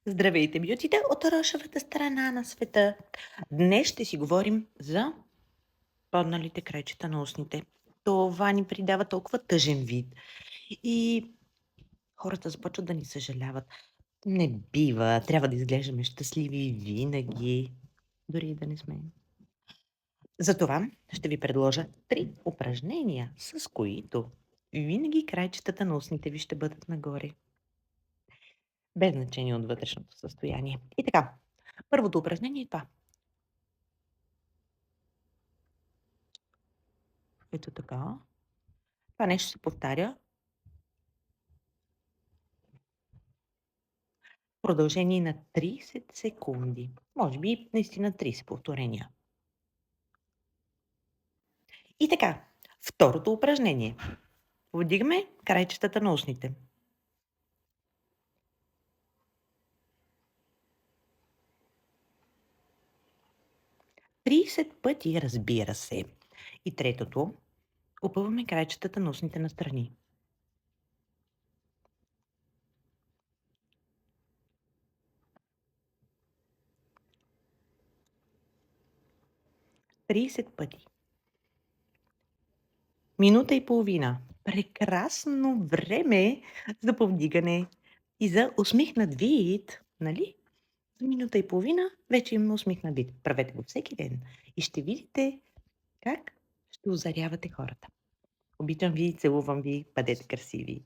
Здравейте, бютите от рошавата страна на света! Днес ще си говорим за падналите крайчета на устните. Това ни придава толкова тъжен вид. И хората започват да ни съжаляват. Не бива, трябва да изглеждаме щастливи винаги, дори и да не сме. Затова ще ви предложа 3 упражнения, с които винаги крайчетата на устните ви ще бъдат нагоре, без значение от вътрешното състояние. И така, първото упражнение е това. Ето така. Това нещо се повтаря в продължение на 30 секунди. Може би наистина 30 повторения. И така, второто упражнение. Вдигаме крайчетата на устните. Тридесет пъти, разбира се. И третото, опъваме крайчетата на устните настрани. 30 пъти. Минута и половина. Прекрасно време за повдигане и за усмихнат вид, нали? За минута и половина вече имаме усмихнат вид. Правете го всеки ден и ще видите как ще озарявате хората. Обичам ви, целувам ви, бъдете красиви!